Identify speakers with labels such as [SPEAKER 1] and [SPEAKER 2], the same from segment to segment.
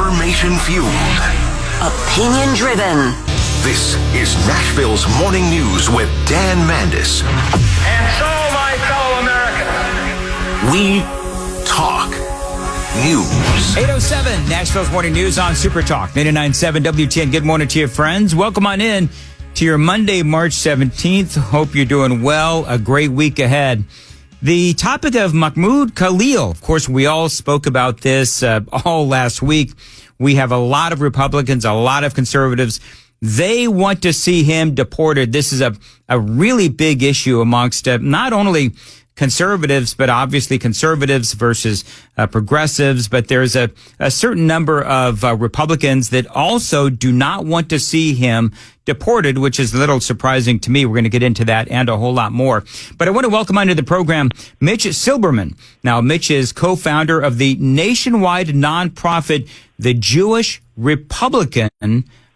[SPEAKER 1] Information-fueled.
[SPEAKER 2] Opinion-driven.
[SPEAKER 1] This is Nashville's Morning News with Dan Mandis.
[SPEAKER 3] And so, my fellow Americans,
[SPEAKER 1] we talk news.
[SPEAKER 4] 8:07, Nashville's Morning News on Super Talk 99.7 WTN. Good morning to you, friends. Welcome on in to your Monday, March 17th. Hope you're doing well. A great week ahead. The topic of Mahmoud Khalil. Of course, we all spoke about this all last week. We have a lot of Republicans, a lot of conservatives. They want to see him deported. This is a really big issue amongst not only conservatives, but obviously conservatives versus progressives. But there's a certain number of Republicans that also do not want to see him deported, which is a little surprising to me. We're going to get into that and a whole lot more. But I want to welcome onto the program Mitch Silberman. Now, Mitch is co-founder of the nationwide nonprofit, the Jewish Republican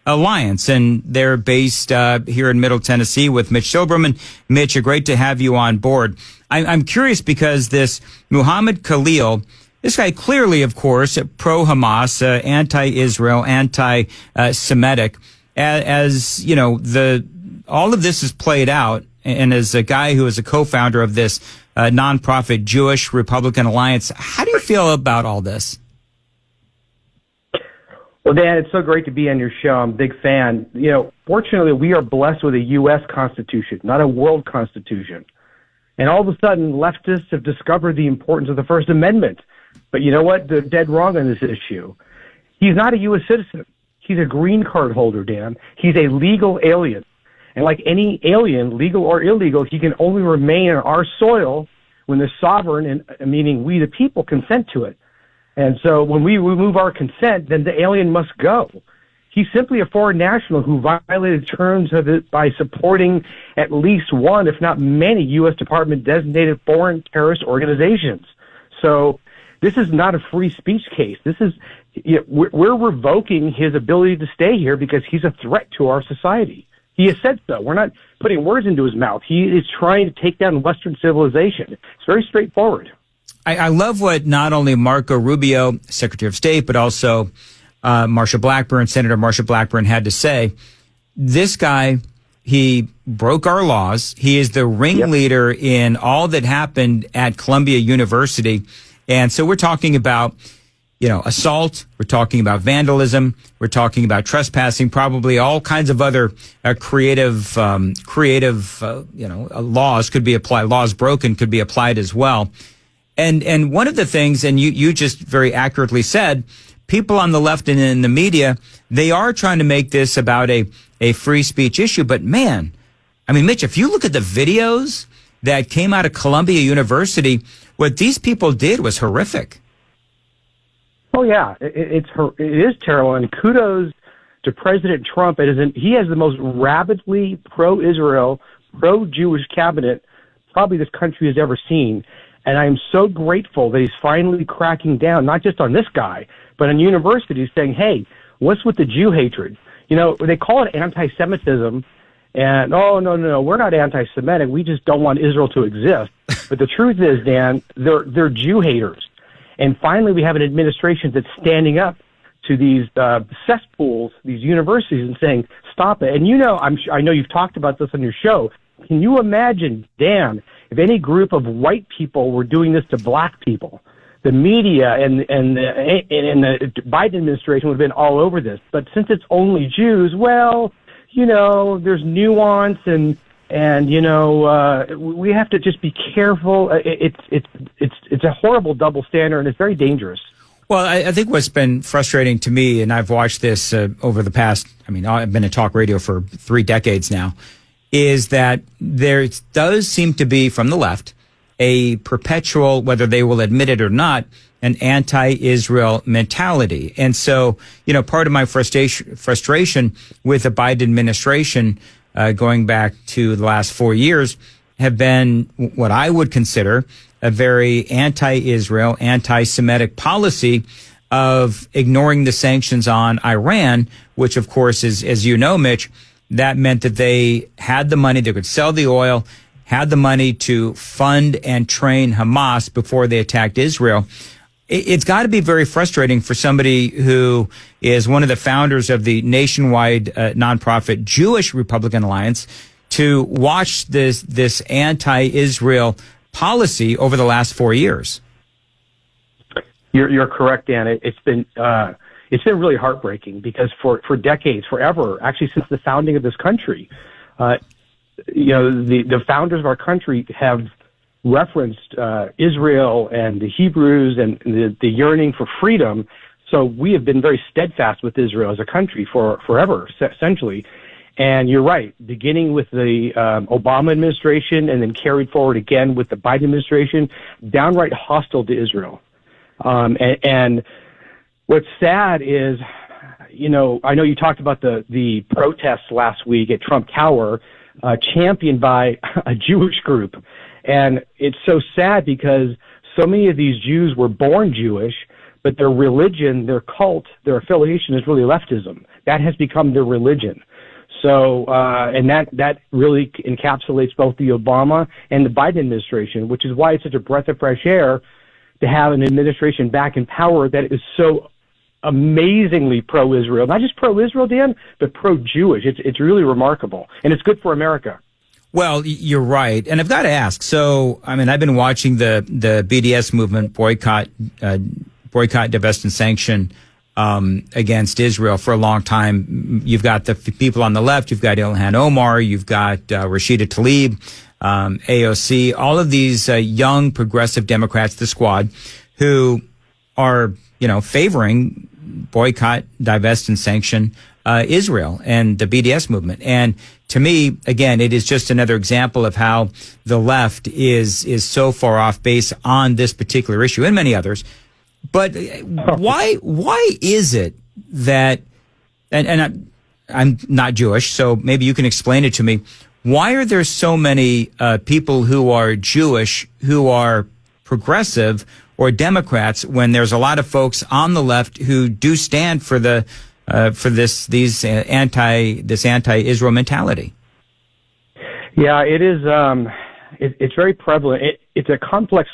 [SPEAKER 4] Alliance, and they're based here in Middle Tennessee with Mitch Silberman. Mitch, great to have you on board. I'm curious because this Muhammad Khalil, this guy clearly, of course, pro-Hamas, anti-Israel, anti-Semitic. As you know, all of this is played out, and as a guy who is a co-founder of this nonprofit Jewish Republican Alliance, how do you feel about all this?
[SPEAKER 5] Well, Dan, it's so great to be on your show. I'm a big fan. You know, fortunately, we are blessed with a U.S. Constitution, not a world constitution. And all of a sudden, leftists have discovered the importance of the First Amendment. But you know what? They're dead wrong on this issue. He's not a U.S. citizen. He's a green card holder, Dan. He's a legal alien. And like any alien, legal or illegal, he can only remain on our soil when the sovereign, and meaning we the people, consent to it. And so when we remove our consent, then the alien must go. He's simply a foreign national who violated terms of it by supporting at least one, if not many, U.S. Department-designated foreign terrorist organizations. So this is not a free speech case. This is, we're revoking his ability to stay here because he's a threat to our society. He has said so. We're not putting words into his mouth. He is trying to take down Western civilization. It's very straightforward.
[SPEAKER 4] I love what not only Marco Rubio, Secretary of State, but also Senator Marsha Blackburn had to say. This guy, he broke our laws. He is the ringleader in all that happened at Columbia University. And so we're talking about, assault. We're talking about vandalism. We're talking about trespassing, probably all kinds of other creative laws could be applied. Laws broken could be applied as well. And one of the things, and you just very accurately said, people on the left and in the media, they are trying to make this about a free speech issue. But man, I mean, Mitch, if you look at the videos that came out of Columbia University, what these people did was horrific.
[SPEAKER 5] Oh yeah, it is terrible. And kudos to President Trump. He has the most rabidly pro-Israel, pro-Jewish cabinet probably this country has ever seen. And I'm so grateful that he's finally cracking down, not just on this guy, but on universities saying, hey, what's with the Jew hatred? They call it anti-Semitism. And, no, we're not anti-Semitic. We just don't want Israel to exist. But the truth is, Dan, they're Jew haters. And finally, we have an administration that's standing up to these cesspools, these universities, and saying, stop it. And I know you've talked about this on your show. Can you imagine, Dan, if any group of white people were doing this to black people? The media and the Biden administration would have been all over this. But since it's only Jews, well, there's nuance and we have to just be careful. It's a horrible double standard, and it's very dangerous.
[SPEAKER 4] Well, I think what's been frustrating to me, and I've watched this over the past, I've been in talk radio for 3 decades now, is that there does seem to be, from the left, a perpetual, whether they will admit it or not, an anti-Israel mentality. And so, part of my frustration with the Biden administration going back to the last 4 years have been what I would consider a very anti-Israel, anti-Semitic policy of ignoring the sanctions on Iran, which, of course, is, as you know, Mitch, that meant that they had the money, they could sell the oil, had the money to fund and train Hamas before they attacked Israel. it's got to be very frustrating for somebody who is one of the founders of the nationwide nonprofit Jewish Republican Alliance to watch this anti-Israel policy over the last 4 years.
[SPEAKER 5] You're correct, Dan. It's been really heartbreaking because for decades, forever, actually since the founding of this country, the founders of our country have referenced Israel and the Hebrews and the yearning for freedom. So we have been very steadfast with Israel as a country forever, essentially. And you're right, beginning with the Obama administration and then carried forward again with the Biden administration, downright hostile to Israel. And what's sad is, I know you talked about the protests last week at Trump Tower, championed by a Jewish group. And it's so sad because so many of these Jews were born Jewish, but their religion, their cult, their affiliation is really leftism. That has become their religion. So, and that really encapsulates both the Obama and the Biden administration, which is why it's such a breath of fresh air to have an administration back in power that is so amazingly pro-Israel. Not just pro-Israel, Dan, but pro-Jewish. It's really remarkable. And it's good for America.
[SPEAKER 4] Well, you're right. And I've got to ask. So, I mean, I've been watching the BDS movement boycott, divest, and sanction against Israel for a long time. You've got the people on the left. You've got Ilhan Omar. You've got Rashida Tlaib, AOC, all of these young progressive Democrats, the squad, who are, favoring boycott, divest, and sanction Israel and the BDS movement. And to me, again, it is just another example of how the left is so far off base on this particular issue and many others. But why is it that, and I'm not Jewish, so maybe you can explain it to me. Why are there so many people who are Jewish who are progressive or Democrats when there's a lot of folks on the left who do stand for this anti-Israel mentality?
[SPEAKER 5] Yeah, it is. It's very prevalent. It's a complex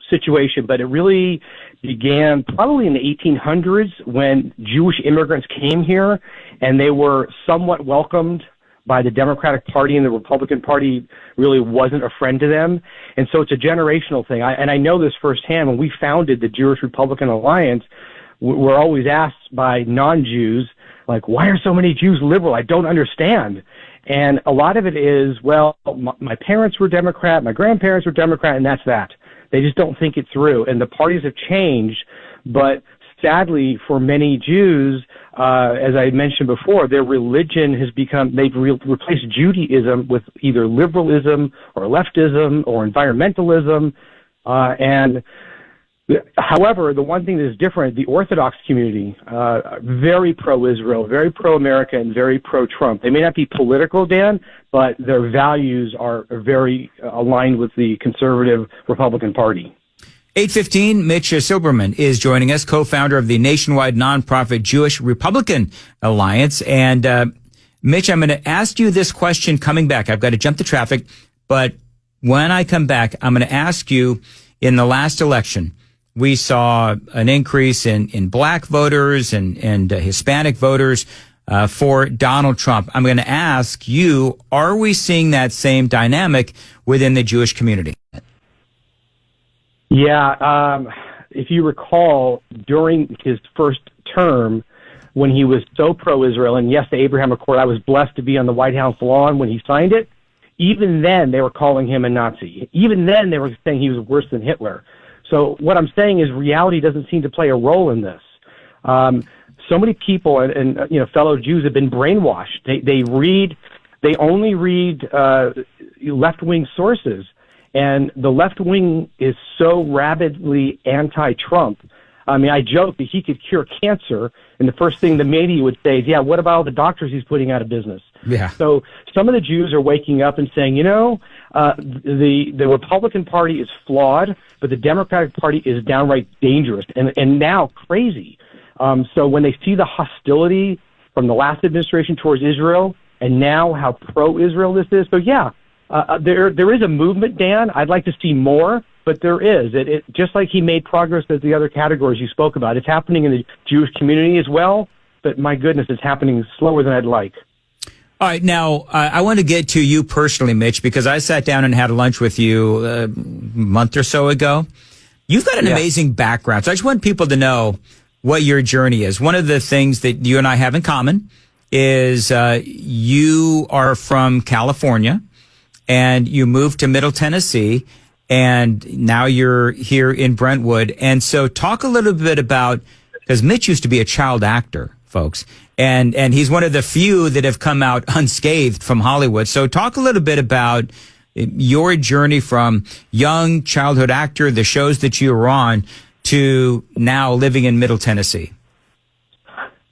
[SPEAKER 5] situation, but it really began probably in the 1800s when Jewish immigrants came here, and they were somewhat welcomed by the Democratic Party, and the Republican Party really wasn't a friend to them. And so it's a generational thing. I know this firsthand. When we founded the Jewish Republican Alliance, we're always asked by non-Jews, like, why are so many Jews liberal? I don't understand. And a lot of it is, well, my parents were Democrat, my grandparents were Democrat, and that's that. They just don't think it through. And the parties have changed, but sadly for many Jews, as I mentioned before, their religion has become, they've replaced Judaism with either liberalism or leftism or environmentalism. However, the one thing that is different, the Orthodox community, very pro-Israel, very pro-America, and very pro-Trump. They may not be political, Dan, but their values are very aligned with the conservative Republican Party.
[SPEAKER 4] 8:15, Mitch Silberman is joining us, co-founder of the nationwide nonprofit Jewish Republican Alliance. And Mitch, I'm going to ask you this question coming back. I've got to jump the traffic, but when I come back, I'm going to ask you, in the last election, we saw an increase in black voters and Hispanic voters for Donald Trump. I'm going to ask you, are we seeing that same dynamic within the Jewish community?
[SPEAKER 5] Yeah. If you recall, during his first term, when he was so pro-Israel, and yes, the Abraham Accord, I was blessed to be on the White House lawn when he signed it. Even then, they were calling him a Nazi. Even then, they were saying he was worse than Hitler. So what I'm saying is reality doesn't seem to play a role in this. So many people and fellow Jews have been brainwashed. They only read left-wing sources, and the left wing is so rabidly anti-Trump. I mean, I joke that he could cure cancer, and the first thing the media would say is, yeah, what about all the doctors he's putting out of business?
[SPEAKER 4] Yeah.
[SPEAKER 5] So some of the Jews are waking up and saying, the Republican Party is flawed, but the Democratic Party is downright dangerous and now crazy. So when they see the hostility from the last administration towards Israel and now how pro-Israel this is, so yeah, there is a movement, Dan. I'd like to see more, but there is. It just like he made progress as the other categories you spoke about. It's happening in the Jewish community as well, but my goodness, it's happening slower than I'd like.
[SPEAKER 4] All right. Now, I want to get to you personally, Mitch, because I sat down and had lunch with you a month or so ago. You've got an amazing background. So I just want people to know what your journey is. One of the things that you and I have in common is you are from California and you moved to Middle Tennessee, and now you're here in Brentwood. And so talk a little bit about, because Mitch used to be a child actor, folks. And he's one of the few that have come out unscathed from Hollywood. So talk a little bit about your journey from young childhood actor, the shows that you were on, to now living in Middle Tennessee.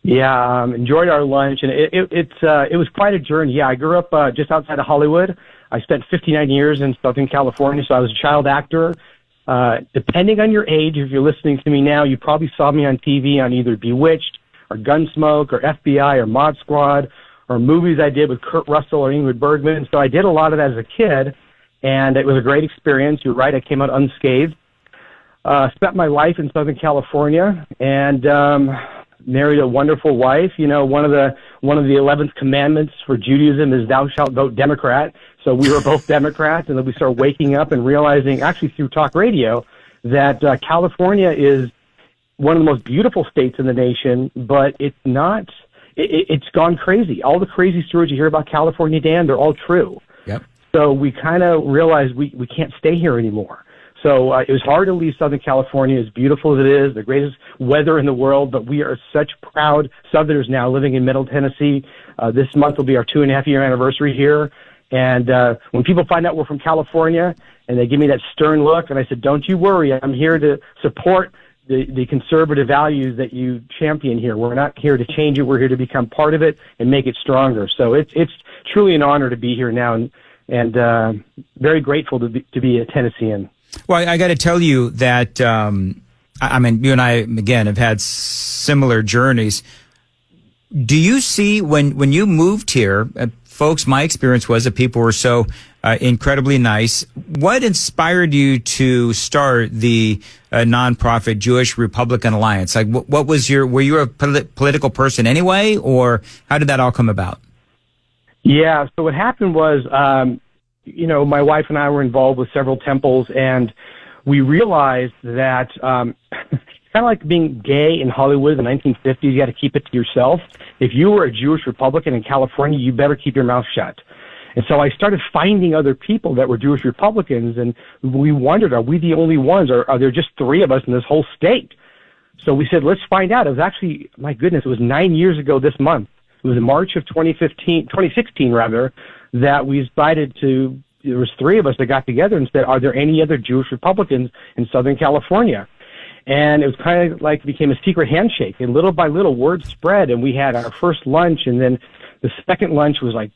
[SPEAKER 5] Yeah, enjoyed our lunch, and it was quite a journey. Yeah, I grew up just outside of Hollywood. I spent 59 years in Southern California, so I was a child actor. Depending on your age, if you're listening to me now, you probably saw me on TV on either Bewitched, or Gunsmoke, or FBI, or Mod Squad, or movies I did with Kurt Russell or Ingrid Bergman. So I did a lot of that as a kid, and it was a great experience. You're right, I came out unscathed. Spent my life in Southern California, and married a wonderful wife. You know, one of the 11th commandments for Judaism is thou shalt vote Democrat. So we were both Democrats, and then we started waking up and realizing, actually through talk radio, that California is one of the most beautiful states in the nation, but it's not. It's gone crazy. All the crazy stories you hear about California, Dan, they're all true.
[SPEAKER 4] Yep.
[SPEAKER 5] So we kind of realized we can't stay here anymore. So it was hard to leave Southern California, as beautiful as it is, the greatest weather in the world, but we are such proud Southerners now living in Middle Tennessee. This month will be our 2.5-year anniversary here. And when people find out we're from California and they give me that stern look, and I said, don't you worry, I'm here to support the conservative values that you champion here. We're not here to change it. We're here to become part of it and make it stronger. So it's truly an honor to be here now, and very grateful to be a Tennessean.
[SPEAKER 4] Well, I got to tell you that, I mean, you and I, again, have had similar journeys. Do you see when you moved here, folks, my experience was that people were so incredibly nice. What inspired you to start the nonprofit Jewish Republican Alliance? Like, what was were you a political person anyway, or how did that all come about? Yeah,
[SPEAKER 5] so what happened was, my wife and I were involved with several temples, and we realized that kind of like being gay in Hollywood in the 1950s, you got to keep it to yourself. If you were a Jewish Republican in California, you better keep your mouth shut. And so I started finding other people that were Jewish Republicans, and we wondered, are we the only ones, or are there just 3 of us in this whole state? So we said, let's find out. It was actually, my goodness, it was 9 years ago this month. It was in March of 2016, that we decided to, there was 3 of us that got together and said, are there any other Jewish Republicans in Southern California? And it was kind of like it became a secret handshake. And little by little, word spread, and we had our first lunch, and then the second lunch was like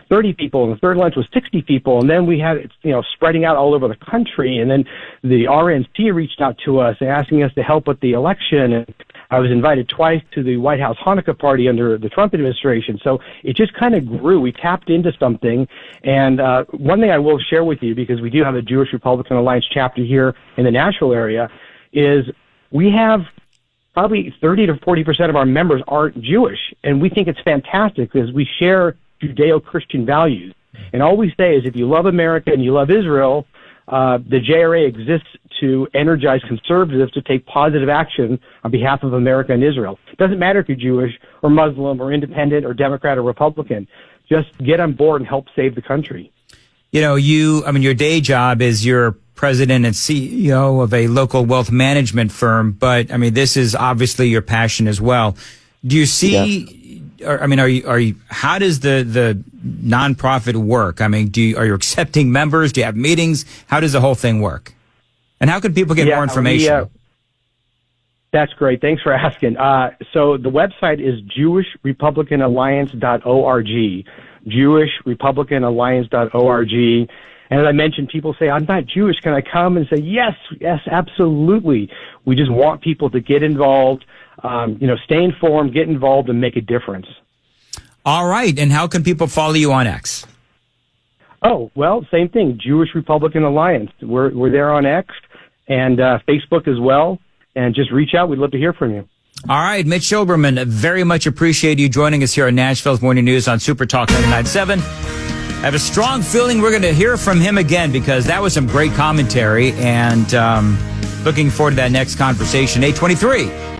[SPEAKER 5] 30 people, and the third lunch was 60 people, and then we had it, spreading out all over the country. And then the RNC reached out to us asking us to help with the election, and I was invited twice to the White House Hanukkah party under the Trump administration. So it just kind of grew. We tapped into something. And one thing I will share with you, because we do have a Jewish Republican Alliance chapter here in the Nashville area, is we have probably 30 to 40% of our members aren't Jewish. And we think it's fantastic because we share Judeo-Christian values. And all we say is if you love America and you love Israel, the JRA exists to energize conservatives to take positive action on behalf of America and Israel. It doesn't matter if you're Jewish or Muslim or independent or Democrat or Republican. Just get on board and help save the country. Your day job is you're president and CEO of a local wealth management firm, but this is obviously your passion as well. Do you see? Yeah. How does the nonprofit work? Are you accepting members? Do you have meetings? How does the whole thing work? And how can people get more information? That's great. Thanks for asking. So the website is jewishrepublicanalliance.org, jewishrepublicanalliance.org. And as I mentioned, people say, I'm not Jewish. Can I come? And say, yes, absolutely. We just want people to get involved, stay informed, get involved, and make a difference.
[SPEAKER 4] All right. And how can people follow you on X?
[SPEAKER 5] Oh, well, same thing. Jewish Republican Alliance. We're there on X and Facebook as well. And just reach out. We'd love to hear from you.
[SPEAKER 4] All right, Mitch Silberman, very much appreciate you joining us here on Nashville's Morning News on Super Talk 99.7. I have a strong feeling we're going to hear from him again because that was some great commentary, and looking forward to that next conversation. 8:23.